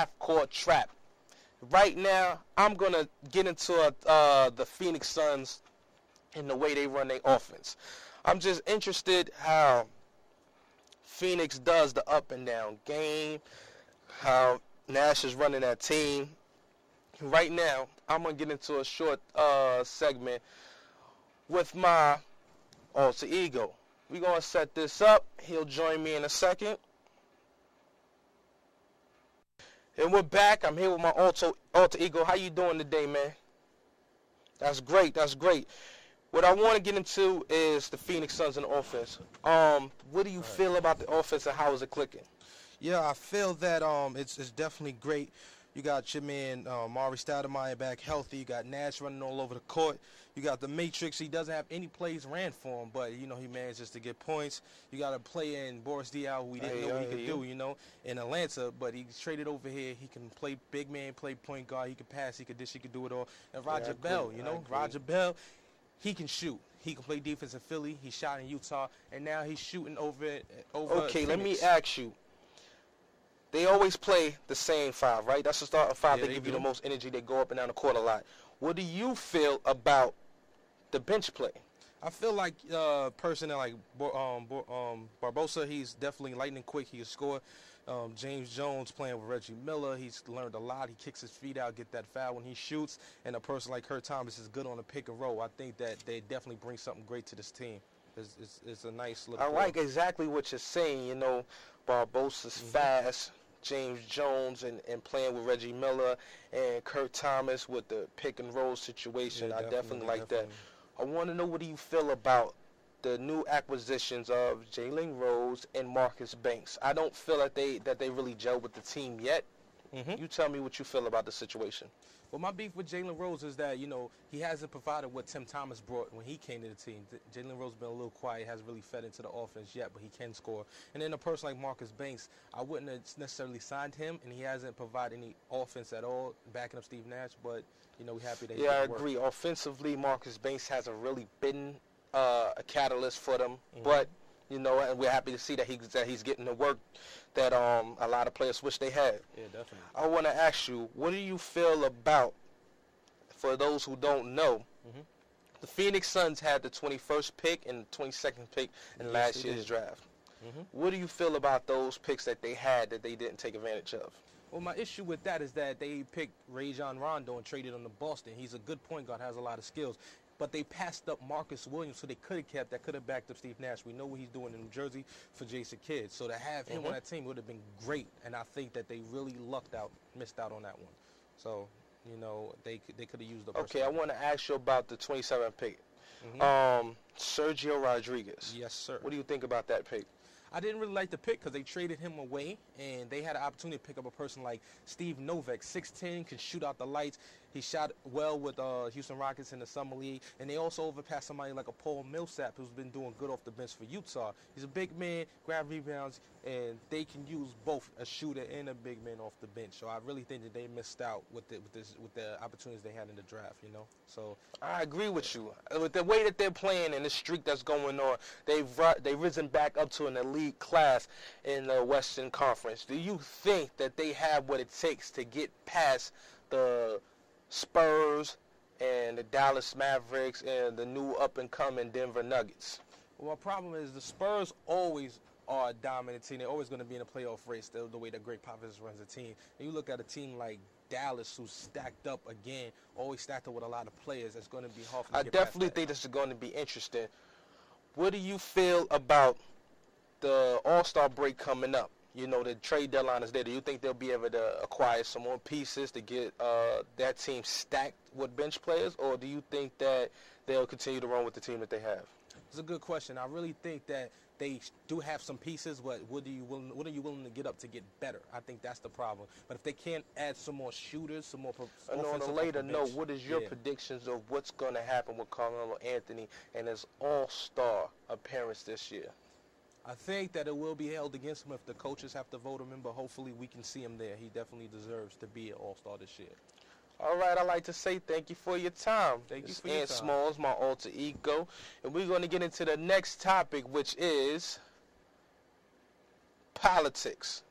half-court trap. Right now, I'm going to get into the Phoenix Suns and the way they run their offense. I'm just interested how Phoenix does the up and down game, how Nash is running that team. Right now, I'm going to get into a short segment with my alter ego. We're going to set this up. He'll join me in a second. And we're back. I'm here with my alter ego. How you doing today, man? That's great. That's great. What I want to get into is the Phoenix Suns and the offense. What do you feel about the offense and how is it clicking? Yeah, I feel that it's definitely great. You got your man Mari Stoudemire back healthy. You got Nash running all over the court. You got the Matrix. He doesn't have any plays ran for him, but, you know, he manages to get points. You got a play in Boris Diaw, who we didn't know what he could do, you know, in Atlanta, but he's traded over here. He can play big man, play point guard. He can pass. He can dish. He can do it all. And Roger Bell, you know, Roger Bell, he can shoot. He can play defense in Philly. He shot in Utah, and now he's shooting over Okay, Phoenix. let me ask you. They always play the same five, right? That's the starting five. Yeah, they give do. you the most energy. They go up and down the court a lot. What do you feel about the bench play? I feel like person like Barbosa, he's definitely lightning quick. He can score. James Jones playing with Reggie Miller. He's learned a lot. He kicks his feet out, get that foul when he shoots. And a person like Kurt Thomas is good on the pick and roll. I think that they definitely bring something great to this team. It's a nice look. I like exactly what you're saying. You know, Barbosa's fast. James Jones and playing with Reggie Miller and Kurt Thomas with the pick and roll situation. Yeah, I definitely like that. I want to know, what do you feel about the new acquisitions of Jalen Rose and Marcus Banks? I don't feel that they really gel with the team yet. You tell me what you feel about the situation. Well, my beef with Jalen Rose is that, you know, he hasn't provided what Tim Thomas brought when he came to the team. Jalen Rose has been a little quiet, hasn't really fed into the offense yet, but he can score. And then a person like Marcus Banks, I wouldn't have necessarily signed him, and he hasn't provided any offense at all, backing up Steve Nash, but, you know, we're happy that he I agree. Offensively, Marcus Banks hasn't really been a catalyst for them, but, you know, and we're happy to see that he's getting the work that a lot of players wish they had. Yeah, definitely. I want to ask you, what do you feel about, for those who don't know, the Phoenix Suns had the 21st pick and the 22nd pick in last year's draft. What do you feel about those picks that they had that they didn't take advantage of? Well, my issue with that is that they picked Rajon Rondo and traded him to Boston. He's a good point guard, has a lot of skills. But they passed up Marcus Williams, so they could have kept that, could have backed up Steve Nash. We know what he's doing in New Jersey for Jason Kidd. So to have him on that team would have been great. And I think that they really missed out on that one. So, you know, they could have used the person. Okay, I want to ask you about the 27th pick. Sergio Rodriguez. Yes, sir. What do you think about that pick? I didn't really like the pick because they traded him away, and they had an opportunity to pick up a person like Steve Novak, 6'10", can shoot out the lights. He shot well with Houston Rockets in the Summer League, and they also overpassed somebody like a Paul Millsap, who's been doing good off the bench for Utah. He's a big man, grab rebounds, and they can use both a shooter and a big man off the bench. So I really think that they missed out with the opportunities they had in the draft, you know. So I agree with you. With the way that they're playing and the streak that's going on, they've risen back up to an elite class in the Western Conference. Do you think that they have what it takes to get past the Spurs and the Dallas Mavericks and the new up-and-coming Denver Nuggets? Well, my problem is the Spurs always are a dominant team. They're always going to be in a playoff race, the way that Greg Popovich runs a team. And you look at a team like Dallas, who's stacked up again, always stacked up with a lot of players. It's going to be hard for them to get past definitely that. think this is going to be interesting. What do you feel about the All-Star break coming up? You know, the trade deadline is there. Do you think they'll be able to acquire some more pieces to get that team stacked with bench players, or do you think that they'll continue to run with the team that they have? It's a good question. I really think that they do have some pieces, but what are you willing to get up to get better? I think that's the problem. But if they can't add some more shooters, some more and on a later note, what is your predictions of what's going to happen with Carmelo Anthony and his All-Star appearance this year? I think that it will be held against him if the coaches have to vote him in, but hopefully we can see him there. He definitely deserves to be an All-Star this year. All right, I'd like to say thank you for your time. Thank you for your time. Ant Smalls, my alter ego. And we're going to get into the next topic, which is politics.